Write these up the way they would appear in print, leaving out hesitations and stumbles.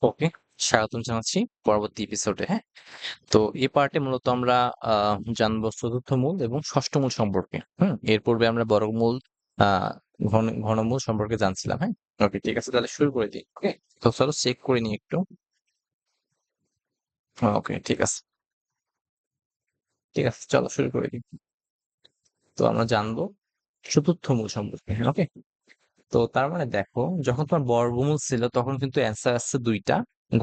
ওকে, স্বাগতম জানাচ্ছি পরবর্তী এপিসোডে। হ্যাঁ, তো এই পার্টে মূলত আমরা জানবো চতুর্থ মূল এবং ষষ্ঠ মূল সম্পর্কে। এর পূর্বে আমরা বর্গমূল, ঘনমূল সম্পর্কে জানছিলাম। হ্যাঁ, ওকে, ঠিক আছে, তাহলে শুরু করে দিই। ওকে, তো চলো চেক করে নিই একটু। ওকে, ঠিক আছে, ঠিক আছে, চলো শুরু করে দিই। তো আমরা জানবো চতুর্থ মূল সম্পর্কে। ওকে, তো তার মানে দেখো, যখন তোমার বর্গমূল ছিল তখন কিন্তু অ্যান্সার আসছে দুইটা,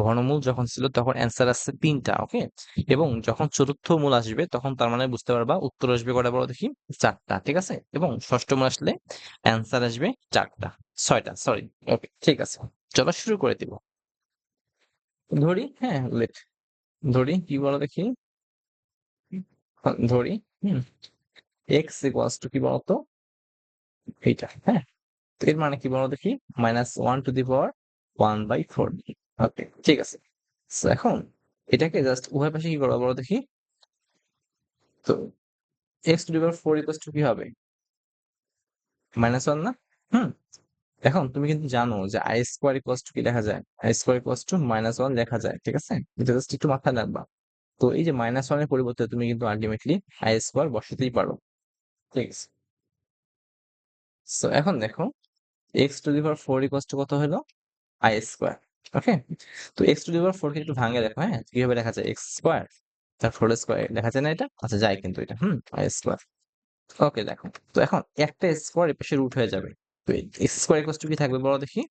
ঘনমূল যখন ছিল তখন অ্যান্সার আসছে তিনটা। ওকে, এবং যখন চতুর্থ মূল আসবে তখন তার মানে বুঝতে পারবা উত্তর আসবে কটা বলো দেখি, চারটা। ঠিক আছে, এবং ষষ্ঠ মূল আসলে অ্যান্সার আসবে চারটা, ছয়টা, সরি। ওকে, ঠিক আছে, চলো শুরু করে দিব। ধরি, হ্যাঁ, লেট, ধরি কি বলো দেখি। ধরি, হুম, এক্স ইকুয়ালস টু কি বলতো, এইটা। হ্যাঁ, তো এর মানে কি বলো দেখি, -1 to the power 1/4। ওকে, ঠিক আছে। So, এখন এটাকে জাস্ট উভয় পাশে কি করবো বলো দেখি। তো x⁴ ইকুয়ালস টু কি হবে, -1 না? হুম, এখন তুমি কিন্তু জানো যে i² ইকুয়ালস টু কি লেখা যায়, i² ইকুয়ালস টু -1 লেখা যায়। ঠিক আছে, এটা জাস্ট একটু মাথায় রাখবা। তো এই যে -1 এর পরিবর্তে তুমি কিন্তু আলটিমেটলি i² বসাতেই পারো। ঠিক আছে, সো এখন দেখো x⁴ ইকুয়ালস টু কত হলো, i²। ওকে, তো x⁴ কে একটু ভাঙে দেখো। হ্যাঁ, কিভাবে লেখা যায়, x² তার হোল স্কয়ার লেখা যায় না, এটা আচ্ছা যায় কিন্তু এটা, i²। ওকে, দেখো, তো এখন একটা স্কয়ার এর পাশে রুট হয়ে যাবে। তো x² ইকুয়ালস টু কি থাকবে বলো দেখি।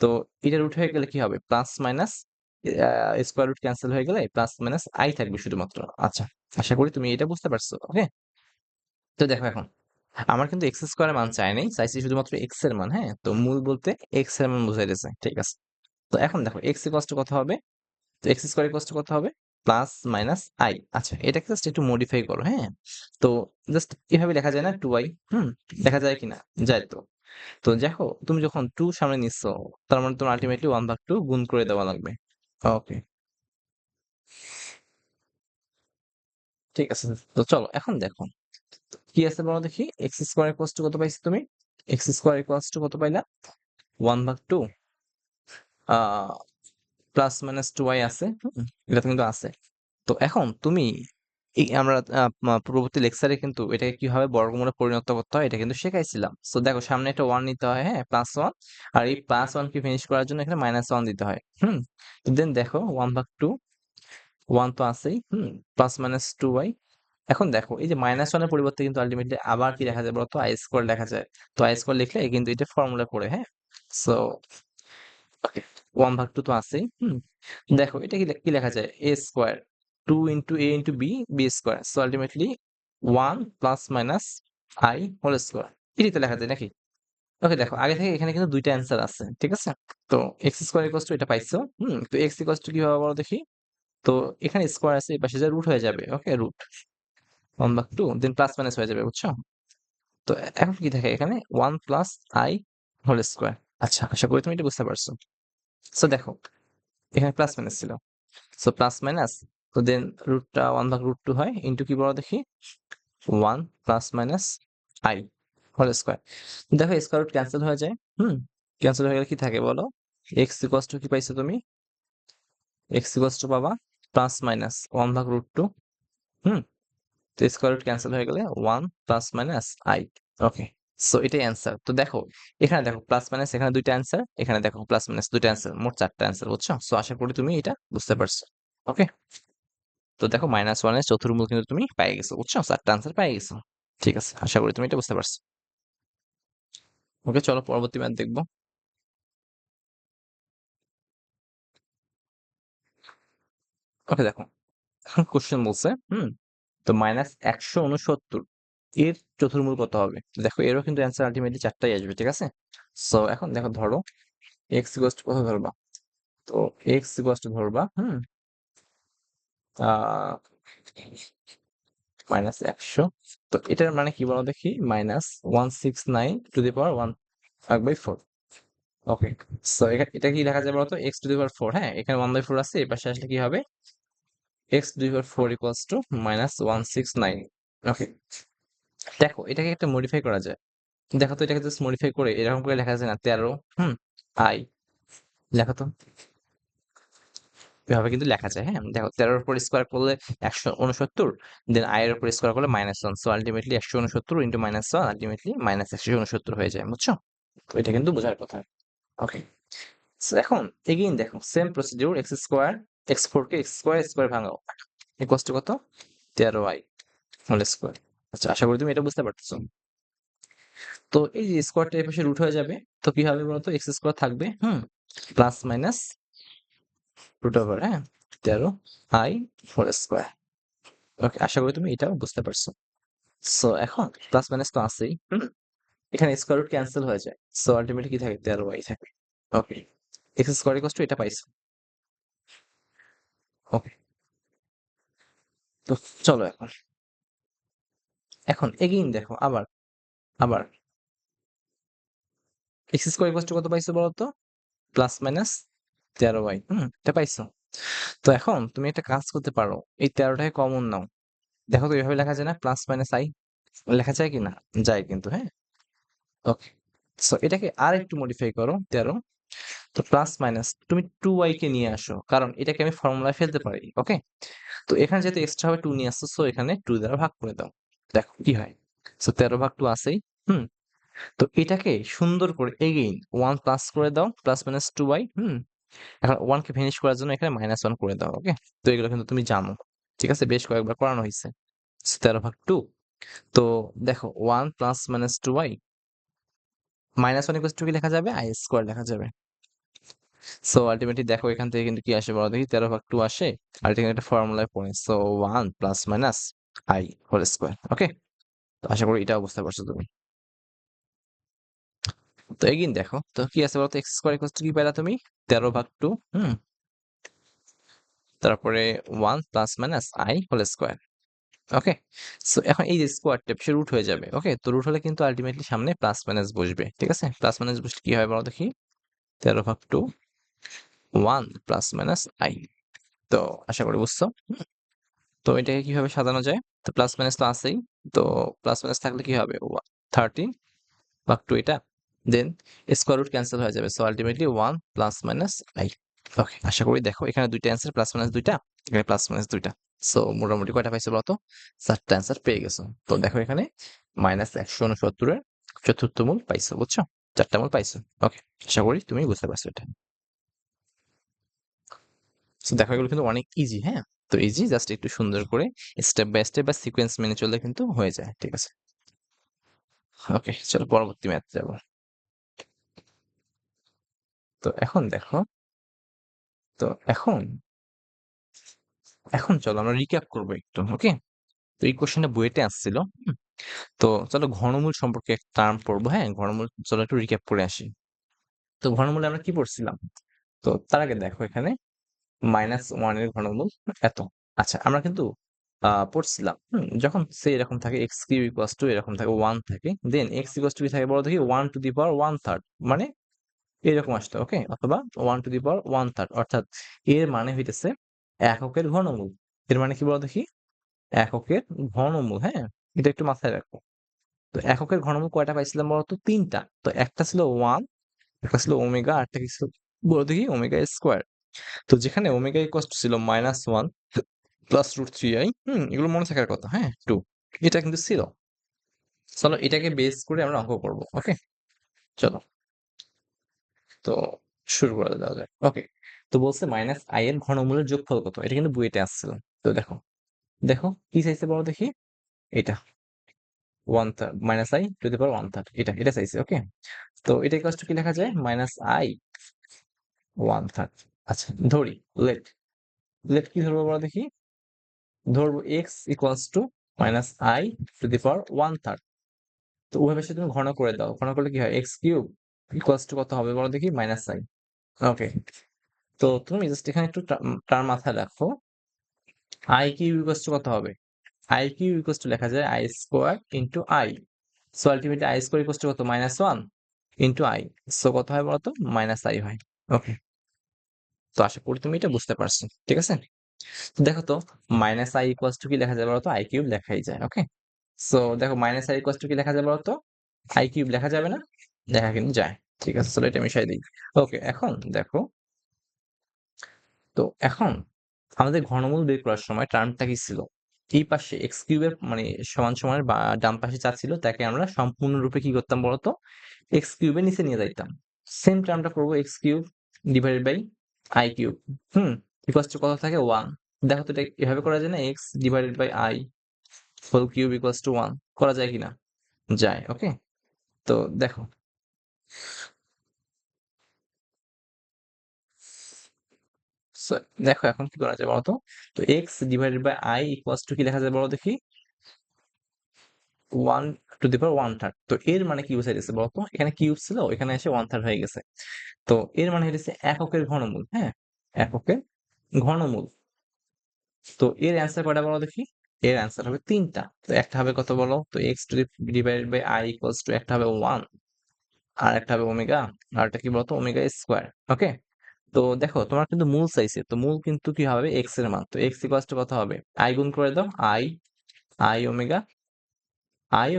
তো এটা রুট হয়ে গেলে কি হবে, plus minus, square root cancel হয়ে গেলে প্লাস মাইনাস আই থাকবে শুধুমাত্র। আচ্ছা, আশা করি তুমি এটা বুঝতে পারছো। ওকে, তো দেখো এখন আমার কিন্তু x² এর মান চাই নাই, চাইছি শুধুমাত্র x এর মান। হ্যাঁ, তো মূল বলতে x এর মান বুঝাইতেছে। ঠিক আছে, তো এখন দেখো x ইকুয়ালস টু কত হবে, তো x² ইকুয়ালস টু কত হবে, প্লাস মাইনাস আই। আচ্ছা, এটাকে জাস্ট একটু মডিফাই করো। হ্যাঁ, তো জাস্ট এভাবে লেখা যায় না, 2i। লেখা যায় কিনা, যায় তো। তো দেখো, তুমি যখন 2 সামনে নিচ্ছ, তার মানে তোমার আলটিমেটলি 1/2 গুণ করে দেওয়া লাগবে। ওকে, ঠিক আছে। তো চলো এখন দেখো কি আছে বলো দেখি, x² ইকুয়ালস টু কত পাইছো তুমি, x² ইকুয়ালস টু কত পাইলা, 1/2 আহ প্লাস মাইনাস 2i আছে। এটা তো কিন্তু আছে। তো এখন তুমি আমরা পূর্ববর্তী লেকচারে কিন্তু এটাকে কিভাবে বর্গমূলে পরিণত করতে হয় এটা কিন্তু শেখাইছিলাম। তো দেখো, সামনে একটা 1 নিতে হয়, হ্যাঁ, +1, আর এই +1 কে ফিনিশ করার জন্য এখানে -1 দিতে হয়। তো দেন দেখো 1/2, 1 তো আছেই, প্লাস মাইনাস 2i। এখন দেখো এই যে -1 এর পরিবর্তে কিন্তু আলটিমেটলি আবার কি লেখা যায় বলতো, i² লেখা যায়। তো i² লিখলে কিন্তু এটা ফর্মুলা করে। হ্যাঁ, সো ওকে, 1/2 তো আছেই। দেখো এটা কি লেখা যায়, a², 2 into a into b, b²। So ultimately 1 plus minus i whole square, এটাই তো লেখা যায় নাকি। ওকে, দেখো আগে থেকে এখানে কিন্তু দুইটা অ্যান্সার আছে। ঠিক আছে, তো x² ইকুয়ালস টু এটা পাইছো। তো x ইকুয়ালস টু কি হবে বলো দেখি। তো এখানে স্কয়ার আছে, এই পাশে যা রুট হয়ে যাবে। ওকে, রুট 1/2 দেন প্লাস মাইনাস হয়ে যাবে, বুঝছো। তো এখন কি থাকে এখানে, 1 প্লাস i হোল স্কয়ার। আচ্ছা, আশা করি তুমি এটা বুঝতে পারছো। সো দেখো, এখানে প্লাস মাইনাস ছিল, সো প্লাস মাইনাস, তো দেন রুটটা 1/√2 হয় ইন্টু কি বলো দেখি, 1 plus minus i whole square. দেখো স্কয়ার রুট ক্যান্সেল হয়ে যায়। ক্যান্সেল হয়ে গেলে কি থাকে বলো, এক্স ইকুয়ালস টু কি পাইছো তুমি, এক্স ইকুয়ালস টু পাবা প্লাস মাইনাস 1/√2। হুম, তো স্কয়ার রুট ক্যান্সেল হয়ে গেলে 1 plus minus I. Okay, so এটাই অ্যান্সার। তো দেখো এখানে দেখো প্লাস মাইনাস, এখানে দুইটা অ্যান্সার, এখানে দেখো প্লাস মাইনাস দুইটা অ্যান্সার, মোট চারটা অ্যান্সার, বুঝছো। সো আশা করি তুমি এটা বুঝতে পারছো। ওকে, তো দেখো -1 এর চতুর্মূল কিন্তু তুমি পেয়ে গেছো, বুঝছো, চারটা আনসার পেয়ে গেছো। ঠিক আছে, আশা করি তুমি এটা বুঝতে পারছো। ওকে, চলো পরবর্তী ম্যাথ দেখবো। ওকে, দেখো এখন কোশ্চেন বলছে, তো -169 এর চতুর্মূল কত হবে। দেখো এরও কিন্তু অ্যান্সার আলটিমেটলি চারটাই আসবে। ঠিক আছে, সো এখন দেখো, ধরো এক্স ইকুয়ালস টু কত ধরবা, তো এক্স ইকুয়ালস টু ধরবা, আহ -100। তো এটার মানে কি বলো দেখি, -169 to the power 1/4। Okay, so এটা কি লেখা যায় বলতো, x⁴। হ্যাঁ, এখানে 1/4 আছে, এই পাশে আসলে কি হবে, x⁴ ইকুয়ালস টু -169। ওকে, দেখো এটাকে একটা মডিফাই করা যায়। দেখো তো, এটাকে জাস্ট মডিফাই করে এরকম করে লেখা যায় না, 13, আই, লেখো তো। এভাবে কিন্তু লেখা যায়। হ্যাঁ, দেখো 13 এর উপর স্কোয়ার করলে 169, দেন i এর উপর স্কোয়ার করলে -1, সো আলটিমেটলি 169 ইন্টু -1 আলটিমেটলি -169 হয়ে যায়, বুঝছো? তো এটা কিন্তু বোঝার কথা। ওকে, সো এখন এগেইন দেখো same procedure, x square, x4 কে এক্স স্কোয়ার স্কোয়ার ভাঙাও, ইকুয়ালস টু কত, 13y হোল স্কোয়ার। আচ্ছা, আশা করি তুমি এটা বুঝতে পারতেছো। তো এই যে স্কোয়ারটা এই পাশে রুট হয়ে যাবে, তো কি হবে বলতো, এক্স স্কোয়ার থাকবে, প্লাস মাইনাস রুট ওভার, হ্যাঁ, 13i হোল স্কোয়ার। ওকে, আশা করি তুমি এটাও বুঝতে পারছো। সো এখন প্লাস মাইনাস তো আছেই, এখানে স্কোয়ার রুট ক্যান্সেল হয়ে যায়, সো আলটিমেটলি কি থাকে, 13y থাকে। ওকে, এক্স স্কোয়ার ইকুয়ালস টু এটা পাইছো। ওকে, তো চলো এখন এখন এগেইন দেখো আবার আবার এক্স স্কোয়ার ইকুয়ালস টু কত পাইছো বলো তো, প্লাস মাইনাস 13y, এটা পাইছো। তো এখন তুমি একটা কাজ করতে পারো, এই 13টাকে কমন নাও, দেখো তো এইভাবে লেখা যায় না, প্লাস মাইনাস আই, লেখা যায় কি না, যায় কিন্তু, হ্যাঁ। ওকে, সো এটাকে আর একটু মডিফাই করো, 13, তো প্লাস মাইনাস তুমি 2y কে নিয়ে আসো, কারণ এটাকে আমি ফর্মুলায় ফেলতে পারি। ওকে, তো এখানে যেহেতু এক্সট্রা ভাবে 2 নিয়ে আসছো, সো এখানে 2 দ্বারা ভাগ করে দাও, দেখো কি হয়। সো 13 ভাগ 2 আছেই, হুম তো এটাকে সুন্দর করে এগেইন 1 প্লাস করে দাও, প্লাস মাইনাস 2y, এখন 1 কে ফিনিশ করার জন্য এখানে -1 করে দাও। ওকে, তো এগুলো কিন্তু তুমি জানো, ঠিক আছে, বেশ কয়েকবার করানো হয়েছে। 13 ভাগ 2, তো দেখো 1 plus minus 2y, -1 equals to কি লেখা যাবে, i স্কোয়ার লেখা যাবে। সো আলটিমেটলি দেখো এখান থেকে কিন্তু কি আসে বলো দেখি, 13 ভাগ 2 আসে, আর এটা কিন্তু একটা ফর্মুলায় পড়ে, so 1 plus minus i whole square. Okay, তো আশা করি এটাও বুঝতে পারছো তুমি। তো এগিন দেখো, তো কি আছে বলতো, এক্স স্কোয়ার ইকুয়ালস টু কি পেলা তুমি, 13 ভাগ 2, তারপরে 1 plus minus i whole square. Okay, so এখন এই যে স্কোয়ারটা সে রুট হয়ে যাবে। ওকে, তো রুট হলে কিন্তু আলটিমেটলি সামনে প্লাস মাইনাস বসবে, ঠিক আছে, প্লাস মাইনাস বসলে কি হয় বলো দেখি, 13 ভাগ 2, 1 প্লাস মাইনাস i। তো আশা করি বুঝছো। তো এটাকে কিভাবে সাজানো যায়, তো প্লাস মাইনাস তো আছেই, তো প্লাস মাইনাস থাকলে কি হবে, 13 ভাগ 2 এটা, দেন স্কোয়ার রুট ক্যান্সেল হয়ে যাবে, so ultimately 1 plus minus i। ওকে, আশা করি দেখো এখানে দুইটা অ্যান্সার, প্লাস মাইনাস দুইটা, এখানে প্লাস মাইনাস দুইটা, সো মোটামুটি কয়টা পাইছো বলতো, 4টা অ্যান্সার পেয়ে গেছো। তো দেখো এখানে -169 এর চতুর্থ মূল পাইছো, বুঝছো, 4টা মূল পাইছো। ওকে, আশা করি তুমি বুঝতে পারছো এটা। সো দেখো এগুলো কিন্তু অনেক ইজি, হ্যাঁ, তো ইজি, জাস্ট একটু সুন্দর করে স্টেপ বাই স্টেপ বা সিকোয়েন্স মেনে চললে কিন্তু হয়ে যায়, ঠিক আছে। ওকে, চলো পরবর্তী ম্যাথ যাবো। তো এখন দেখো, তো এখন এখন চলো আমরা রিক্যাপ করবো একটু। ওকে, তো এই কোশ্চেনটা বইয়েতে আসছিল, তো চলো ঘনমূল সম্পর্কে একটা টার্ম পড়বো। হ্যাঁ, ঘনমূল, চলো একটু রিক্যাপ করে আসি। তো ঘনমূলে আমরা কি পড়ছিলাম, তো তার আগে দেখো এখানে -1 এর ঘনমূল এত। আচ্ছা, আমরা কিন্তু পড়ছিলাম, যখন সে এরকম থাকে এক্স কিউ ইকুয়ালস টু এরকম থাকে 1 থাকে, দেন এক্স ইকুয়ালস টু কি থাকে বড় দেখি 1 টু দি পাওয়ার 1/3, মানে এরকম আসতো। ওকে, অথবা 1 টু দি পাওয়ার 1/3, অর্থাৎ এর মানে হইতেছে এককের ঘনমূল। এর মানে কি বলো দেখি, এককের ঘনমূল। হ্যাঁ, এটা একটু মাথায় রাখো। তো এককের ঘনমূল কয়টা পাইছিলাম বলতো, 3টা। তো একটা ছিল 1, একটা ছিল ওমেগা, আর একটা কি ছিল বলো দেখি, ওমেগা স্কোয়ার। তো যেখানে ওমেগা ইকুয়ালস টু ছিল -1 প্লাস √3i, এগুলো মনে থাকার কথা। হ্যাঁ, 2, এটা কিন্তু ছিল। চলো এটাকে বেস করে আমরা অঙ্ক করবো। ওকে, চলো, তো শুরু করা দেওয়া যায়। ওকে, তো বলছে -i এর ঘনমূলের যোগফল কত, এটা কিন্তু বুয়েটে আসছিল। তো দেখো দেখো কি চাইছে বলো দেখি, এটা 1/3 -i টু দি পাওয়ার 1/3, এটা এটা চাইছে। ওকে, তো এটা কষ্ট কি লেখা যায়, -i 1/3। আচ্ছা, ধরি, লেট লেট কি ধরবো বলো দেখি, ধরবো x equals to -i to the power 1/3। তো উভয় পাশে তুমি ঘন করে দাও, ঘন করলে কি হয়, x কিউব ইকুয়ালস টু কত হবে বলো দেখি, -i। ওকে, তো তুমি জাস্ট এখানে একটু টার্ম মাথায় রাখো, i কিউব ইকুয়ালস টু কত হবে, i কিউব ইকুয়ালস টু লেখা যায় i square into i। So ultimately i square equals to কত, -1 ইন্টু i। সো কত হয় বলতো, -i হয়। ওকে, তো আশা করি তুমি এটা বুঝতে পারছো, ঠিক আছে। তো দেখো তো, -i ইকুয়ালস টু কি লেখা যায় বলতো, i কিউব লেখাই যায়। ওকে, সো দেখো -i ইকুয়ালস টু কি লেখা যায় বলতো, i কিউব লেখা যাবে না, লেখা কিন্তু যায়। ঠিক আছে, চলো এটা মিশাই দিই। ওকে, এখন দেখো তো এখন আমাদের ঘনমূল বের করার সময় টার্মটা কি ছিল? এই পাশে এক্স কিউবের মানে সমান সমান বা ডান পাশে যা ছিল তাকে আমরা সম্পূর্ণরূপে কি করতাম বলতো? এক্স কিউবের নিচে নিয়ে যাইতাম। সেম টার্মটা করবো x cube divided by i cube. হুম? ইকুয়ালস টু কত থাকে? 1। দেখো তো এটা এভাবে করা যায় না? X divided by i whole cube equals to 1 করা যায় কিনা? যায়। ওকে? তো দেখো সো দেখো এখন কি করা যায় বলতো? তো x divided by i equals to কি লেখা যায় বলো দেখি? 1 টু দি পাওয়ার 1/3। তো এর মানে কি বুঝাইতেছে বলতো? এখানে কিউব ছিল, এখানে এসে 1/3 হয়ে গেছে। তো এর মানে হইতেছে এককের ঘনমূল, হ্যাঁ? এককের ঘনমূল। তো এর অ্যান্সার কয়টা বলো দেখি? এর অ্যান্সার হবে ৩ টা। তো একটা হবে কত বলো? তো x to the divided by i equals to একটা হবে 1 আর একটা হবে ওমেগা আর একটা কি বলতো? Omega square. ওকে? তো দেখো তোমার কিন্তু মূল চাইছে। তো মূল কিন্তু কি হবে? x এর মান। তো x ইকুয়ালস টু কত হবে? i গুণ করে দাও। i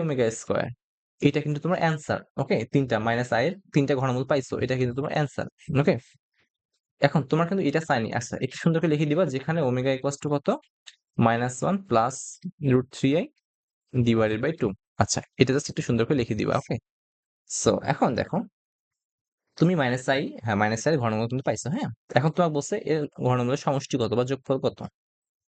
omega square. এটা কিন্তু তোমার অ্যান্সার। ওকে? ৩ টা মাইনাস i এর ৩ টা ঘনমূল পাইছো। এটা কিন্তু তোমার অ্যান্সার। ওকে? এখন তোমার কিন্তু এটা চাইনি। আচ্ছা একটু সুন্দর করে লিখে দিবা যেখানে ওমেগা ইকুয়ালস টু কত? -1 প্লাস √3i ডিভাইডেড বাই 2। আচ্ছা এটা জাস্ট একটু সুন্দর করে লিখে দিবা। ওকে? সো এখন দেখো তুমি মাইনাস আই এর ঘনমূল কিন্তু পাইছো, হ্যাঁ? এখন তোমাকে বলছে এর ঘনমূলের সমষ্টি কত বা যোগফল কত?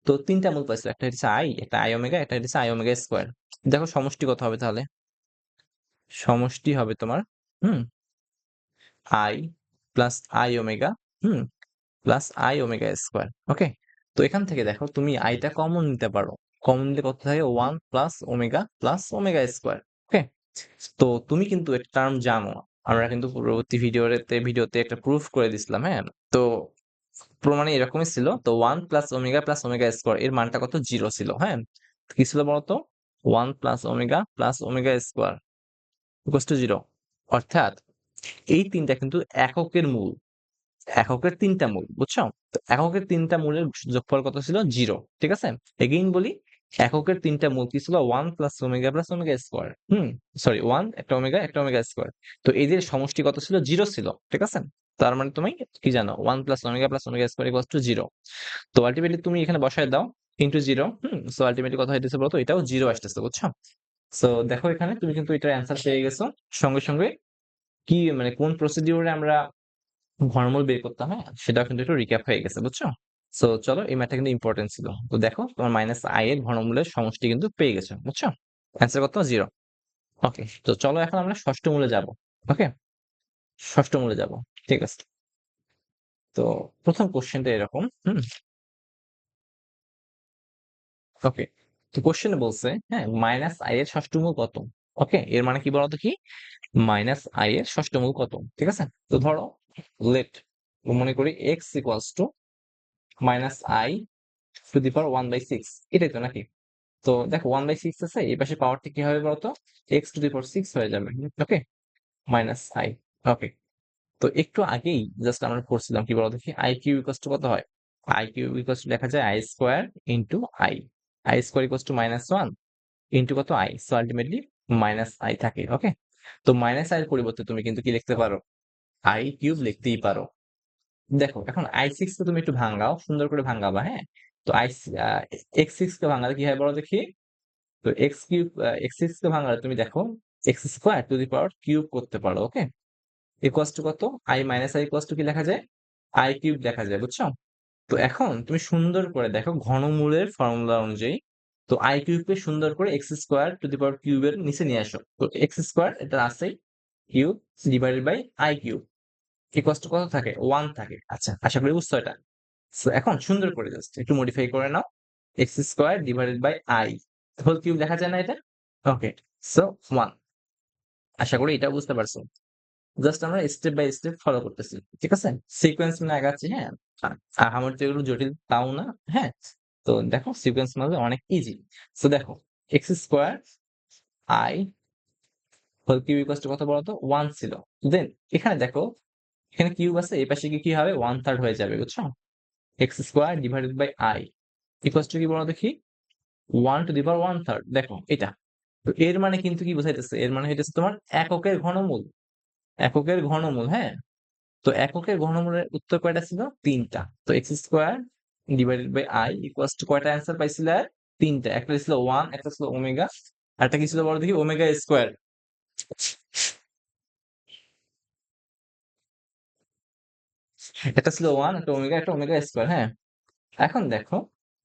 তো ৩ টা মূল পাইছো। একটা হচ্ছে i, একটা i ওমেগা, একটা হচ্ছে i ওমেগা স্কয়ার। দেখো সমষ্টি কত হবে তাহলে? সমষ্টি হবে তোমার hmm i plus i omega hmm plus i omega square. Okay? তো এখান থেকে দেখো তুমি i টা কমন নিতে পারো। কমন নিলে কত থাকে? 1 প্লাস ওমেগা স্কয়ার। ওকে? তো তুমি কিন্তু একটা টার্ম জানো। আমরা কিন্তু পূর্ববর্তী ভিডিওতে একটা প্রুফ করে দিছিলাম, হ্যাঁ? তো প্রমাণে এরকমই ছিল। তো 1 প্লাস ওমেগা স্কয়ার এর মানটা কত? 0 ছিল, হ্যাঁ? কি ছিল বলতো? 1 plus omega square equals to 0। অর্থাৎ এই ৩ টা কিন্তু এককের মূল। এককের ৩ টা মূল, বুঝছো? তো এককের ৩ টা মূলের যোগফল কত ছিল? 0। ঠিক আছে? এগেইন বলি, এককের ৩ টা মূল কি ছিল? 1 প্লাস ওমেগা স্কয়ার। সরি 1 একটা ওমেগা স্কয়ার। তো এদের সমষ্টি কত ছিল? 0 ছিল। ঠিক আছে? তার মানে তুমি কি জানো? 1 plus omega square equals to 0। তো আল্টিমেটলি তুমি এখানে বসায় দাও ইনটু 0। সো আল্টিমেটলি কত হইতেছে বলতো? এটাও 0 আসতেছে, বুঝছো? সো দেখো এখানে তুমি কিন্তু এটার অ্যান্সার পেয়ে গেছো। সঙ্গে সঙ্গে কি মানে কোন প্রসিডিউরে আমরা ঘনমূল বের করতাম, হ্যাঁ? সেটাও কিন্তু একটু রিক্যাপ হয়ে গেছে, বুঝছো? সো চলো এই ম্যাথটা কিন্তু ইম্পর্টেন্ট ছিল। তো দেখো তোমার মাইনাস i এর ঘনমূলের সমষ্টি কিন্তু পেয়ে গেছো, বুঝছো? অ্যান্সার কত? 0। ওকে? তো চলো এখন আমরা ষষ্ঠ মূলে যাব। ওকে? ষষ্ঠ মূলে যাব। ঠিক আছে? তো প্রথম কোশ্চেনটা এরকম। ওকে? তো কোশ্চেনে বলছে, হ্যাঁ, মাইনাস i এর ষষ্ঠ মূল কত? ওকে? এর মানে কি বলতো কি? মাইনাস i এর ষষ্ঠ মূল কত? ঠিক আছে? তো ধরো লেট মনে করি x equals to minus i to the power 1/6। এটাই তো নাকি? তো দেখো 1/6 আছে, এই পাশে পাওয়ারটা কি হবে বলতো? x টু দি পাওয়ার 6 হয়ে যাবে। ওকে? Minus i। ওকে? তো একটু আগেই জাস্ট আমরা করছিলাম কি বলো দেখি? i কিউব ইকুয়ালস টু কত হয়? i কিউব ইকুয়ালস টু লেখা যায় i square into i। i square equals to -1 into কত? i। So ultimately minus i থাকে। ওকে? তো মাইনাস i এর পরিবর্তে তুমি কিন্তু কি লিখতে পারো? i কিউব লিখতেই পারো। দেখো এখন i6 কে তুমি একটু ভাঙাও, সুন্দর করে ভাঙাবা, হ্যাঁ? তো x6 কে ভাঙালে কি হয় বলো দেখি? তো x6 কে ভাঙালে তুমি দেখো x square to the power cube করতে পারো। ওকে? ইকুয়ালস টু কত? i minus i equals to কি লেখা যায়? i কিউব লেখা যায়, বুঝছো? তো এখন তুমি সুন্দর করে দেখো ঘনমূলের ফর্মুলা অনুযায়ী তো i কিউব কে সুন্দর করে x square to the power cube এর নিচে নিয়ে আসো। তো x স্কয়ার এটা আছেই, cube divided by i cube equals to কত থাকে? 1 থাকে। আচ্ছা আশা করি বুঝছো এটা। সো এখন সুন্দর করে জাস্ট একটু মডিফাই করে নাও। X square divided by i whole cube লেখা যায় না এটা? ওকে? সো 1। আশা করি এটা বুঝতে পারছো। জাস্ট আমরা স্টেপ বাই স্টেপ ফলো করতেছি। ঠিক আছে? সিকোয়েন্স মানে আগাচ্ছি, হ্যাঁ? আমার তো এগুলো জটিল তাও না, হ্যাঁ? তো দেখো সিকোয়েন্স মানে অনেক ইজি। সো দেখো x square i whole cube equals to কত বলতো? 1 ছিল। দেন এখানে দেখো এখানে কিউব আছে, এই পাশে কি হবে? 1/3 হয়ে যাবে, বুঝছো? X square divided by i equals to কি বলো দেখি? 1 টু দি পাওয়ার 1/3। দেখো এটা। তো এর মানে কিন্তু কি বোঝাইতেছে? এর মানে হইতেছে তোমার এককের ঘনমূল। এককের ঘনমূল, হ্যাঁ? তো এককের ঘনমূলের উত্তর কয়টা ছিল? ৩টা। তো x square divided by i equals to কয়টা অ্যান্সার পাইছিলে? ৩টা। একটা ছিল 1, একটা ছিল ওমেগা, আরেকটা কি ছিল বলো দেখি? Omega square. একটা ছিল 1, একটা ওমেগা, একটা ওমেগা স্কোয়ার। হ্যাঁ, এখন দেখো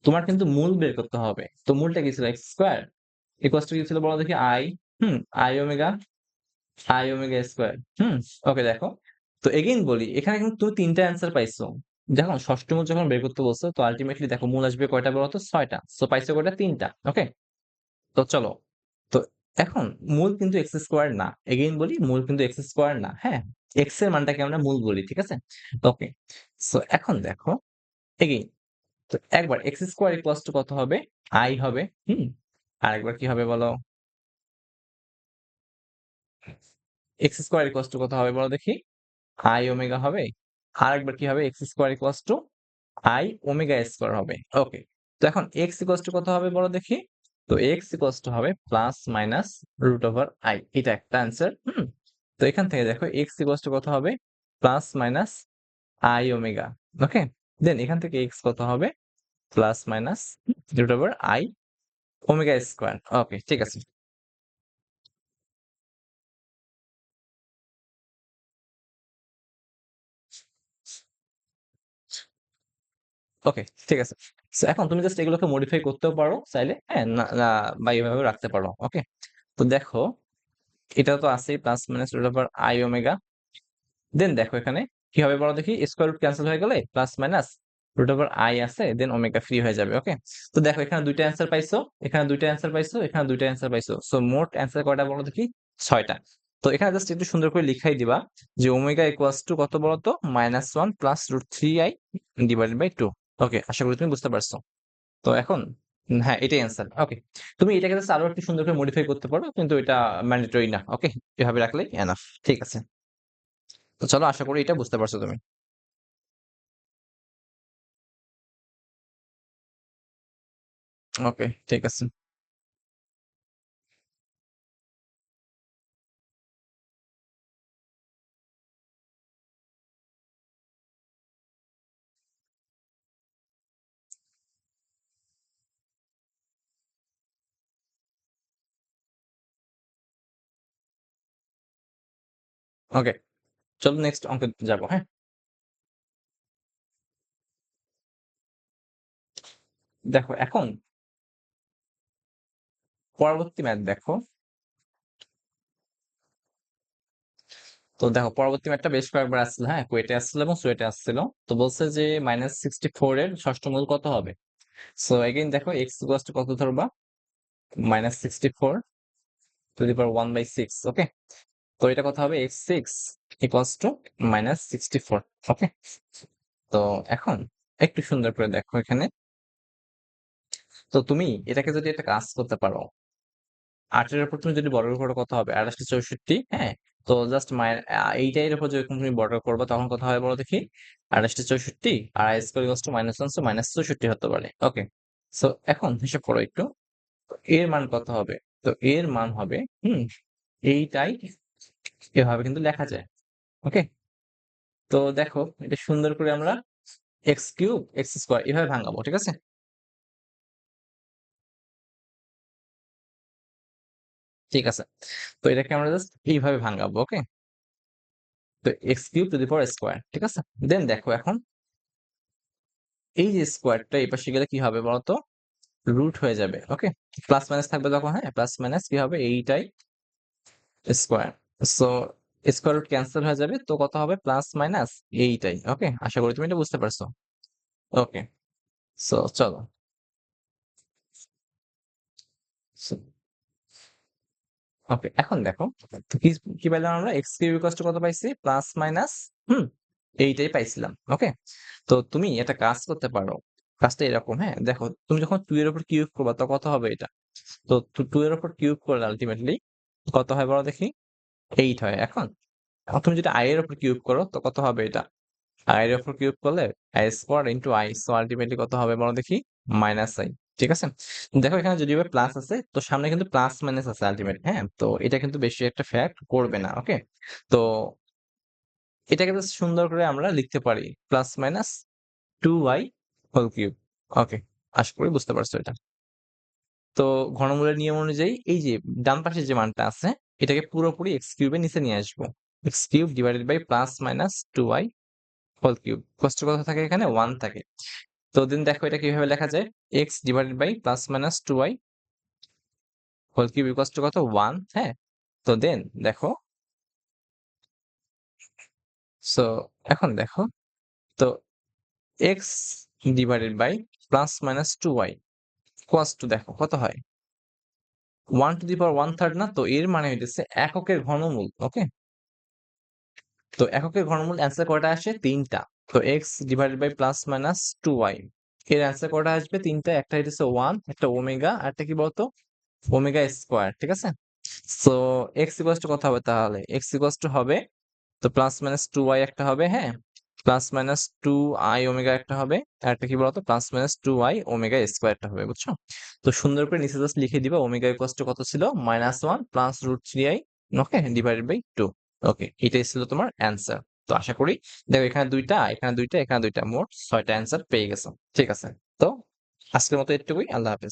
তোমার কিন্তু মূল বের করতে হবে। তো মূলটা কি ছিল? এক্স স্কোয়ার ইকুয়ালস টু কি ছিল বলো দেখি? I, i omega, i omega square. Okay, দেখো তো এগেইন বলি, এখানে কিন্তু তুমি 3টা অ্যান্সার পাইছো। দেখো ষষ্ঠ মূল যখন বের করতে বলছো, তো আলটিমেটলি দেখো মূল আসবে কয়টা বলো তো? 6টা। সো পাইছো কয়টা? 3টা। ওকে, তো চলো। তো এখন মূল কিন্তু এক্স স্কোয়ার না। এগেইন বলি, মূল কিন্তু এক্স স্কোয়ার না। হ্যাঁ, এক্স এর মানটাকে আমরা মূল বলি, ঠিক আছে? ওকে, সো এখন দেখো এগেইন, তো একবার এক্স স্কোয়ার ইকুয়ালস টু কত হবে? আই হবে। আরেকবার কি হবে বলো? এক্স স্কোয়ার ইকুয়ালস টু কত হবে বলো দেখি? আই ওমেগা হবে। আরেকবার কি হবে? X square equals two I omega square হবে। ওকে, তো এখন এক্স ইকুয়ালস টু কত হবে বলো দেখি? তো এক্স ইকুয়ালস টু হবে plus minus root over i. এটা একটা অ্যান্সার। তো এখান থেকে দেখো এক্স ইকুয়ালস টু কত হবে? Plus minus i omega. Okay, then এখান থেকে এক্স কত হবে? Plus minus root over i omega square. Okay, ঠিক আছে। ওকে, ঠিক আছে। সো এখন তুমি জাস্ট এগুলোকে মডিফাই করতেও পারো চাইলে, হ্যাঁ, না না, বা এইভাবে রাখতে পারো। ওকে, তো দেখো এটা তো আছেই, plus minus root over i omega. Then দেখো এখানে কি হবে বলো দেখি? স্কোয়ার রুট ক্যান্সেল হয়ে গেলে plus minus root over i আছে, দেন ওমেগা ফ্রি হয়ে যাবে। ওকে, তো দেখো এখানে দুইটা অ্যান্সার পাইছো, এখানে দুইটা অ্যান্সার পাইছো, এখানে দুইটা অ্যান্সার পাইছো। সো মোট অ্যান্সার কয়টা বলো দেখি? 6টা। তো এখানে জাস্ট একটু সুন্দর করে লিখাই দিবা যে ওমেগা ইকুয়ালস টু কত বলো তো? -1 plus root 3i divided by 2। Okay, আশা করি তুমি বুঝতে পারছো। তো এখন হ্যাঁ, এটাই অ্যান্সার। ওকে, তুমি এটাকে জাস্ট আরো একটু সুন্দর করে মডিফাই করতে পারো, কিন্তু এটা ম্যান্ডেটরি না। ওকে, এভাবে রাখলেই এনাফ। ঠিক আছে, তো চলো, আশা করি এটা বুঝতে পারছো তুমি। ওকে, ঠিক আছে। ওকে, চলো নেক্সট অঙ্কে যাবো। হ্যাঁ, দেখো এখন পরবর্তী ম্যাথ দেখো। তো দেখো পরবর্তী ম্যাথটা বেশ কয়েকবার আসছিল, হ্যাঁ, কুয়েটে আসছিল এবং সুয়েটে আসছিল। তো বলছে যে -64 এর ষষ্ঠ মূল কত হবে? সো এগেইন দেখো এক্স ইকুয়ালস টু কত ধরবা? -64 টু দি পাওয়ার 1/6। ওকে, তো এটা কত হবে? x6 equals to -64। ওকে, তো এখন একটু সুন্দর করে দেখো এখানে। তো তুমি এটাকে যদি একটা কাজ করতে পারো, 8 এর উপর তুমি যদি বর্গ করো কত হবে? 2864। হ্যাঁ, তো জাস্ট মায়ের এইটার উপর যখন তুমি বর্গ করবে তখন কত হয় বলো দেখি? 2864 আর i square equals to -1, so -64 হতে পারে। ওকে, সো এখন হিসাব করো একটু, এর মান কত হবে? তো এর মান হবে এইটাই, এভাবে কিন্তু লেখা যায়। ওকে, তো দেখো এটা সুন্দর করে আমরা এক্স কিউব এক্স স্কোয়ার এভাবে ভাঙাবো, ঠিক আছে? ঠিক আছে, তো এটাকে আমরা জাস্ট এইভাবে ভাঙাবো। ওকে, তো x cube two the power square, ঠিক আছে? দেন দেখো এখন এই যে স্কোয়ারটা এই পাশে গেলে কি হবে বলতো? রুট হয়ে যাবে। ওকে, প্লাস মাইনাস থাকবে তখন, হ্যাঁ, প্লাস মাইনাস কি হবে? এইটাই square. So square root cancel হয়ে যাবে, তো কত হবে? প্লাস মাইনাস এইটাই। ওকে, আশা করি তুমি এটা বুঝতে পারছো। ওকে, সো চলো। ওকে, এখন দেখো তো কি কি পাইলাম আমরা? এক্স কিউব ইকুয়ালস টু কত পাইছি? প্লাস মাইনাস হুম এইটাই পাইছিলাম। ওকে, তো তুমি একটা কাজ করতে পারো। কাজটা এরকম, হ্যাঁ, দেখো তুমি যখন 2 এর উপর কিউব করবা তো কত হবে এটা? তো 2 এর উপর কিউব করলে আলটিমেটলি কত হয় বলো দেখি? 8 হয়। এখন এখন তুমি যদি আই এর উপর কিউব করো তো কত হবে এটা? আই এর উপর কিউব করলে I square into I, so ultimately কত হবে বলো দেখি? Minus I. ঠিক আছে, দেখো এখানে যদিও প্লাস আছে, তো সামনে কিন্তু প্লাস মাইনাস আছে আলটিমেট। হ্যাঁ, তো এটা কিন্তু বেশি একটা ফ্যাক্ট করবে না। ওকে, তো এটাকে বেশ সুন্দর করে আমরা লিখতে পারি plus minus 2y whole cube. Okay, আশা করি বুঝতে পারছো এটা। তো ঘনমূলের নিয়ম অনুযায়ী এই যে ডান পাশে যে মানটা আছে এটাকে পুরোপুরি এক্স কিউবের নিচে নিয়ে আসবো। X cube divided by plus minus 2y whole cube. কষ্ট কত থাকে এখানে 1 থাকে। তো দেন দেখো এটা কিভাবে লেখা যায়, x divided by plus minus 2y whole cube equals to কত 1। হ্যাঁ, তো দেন দেখো, সো এখন দেখো, তো x divided by plus minus 2y equals to দেখো কত হয় 1 টু দি পাওয়ার 1/3 না, তো এর মানে হইতেছে এককের ঘনমূল। ওকে, তো এককের ঘনমূল অ্যান্সার কয়টা আসে 3টা। তো x divided by plus minus 2y এর অ্যান্সার কয়টা আসবে 3টা। একটা হইতেছে 1, একটা ওমেগা, আর একটা কি বলতো ওমেগা স্কোয়ার। ঠিক আছে, সো এক্স ইকুয়ালস টু কত হবে তাহলে, এক্স ইকুয়ালস টু হবে, তো প্লাস মাইনাস 2y একটা হবে, হ্যাঁ, প্লাস মাইনাস 2i ওমেগা একটা হবে, আর একটা কি বলতো plus minus 2i omega square একটা হবে, বুঝছো? তো সুন্দর করে নিচে জাস্ট লিখে দিবা ওমেগা ইকুয়ালস টু কত ছিল -1 প্লাস √3i, okay, divided by 2। Okay, এটাই ছিল তোমার অ্যান্সার। তো আশা করি দেখো এখানে দুইটা, এখানে দুইটা, এখানে দুইটা, মোট 6টা অ্যান্সার পেয়ে গেছো। ঠিক আছে, তো আজকের মতো এটুকুই। আল্লাহ হাফেজ।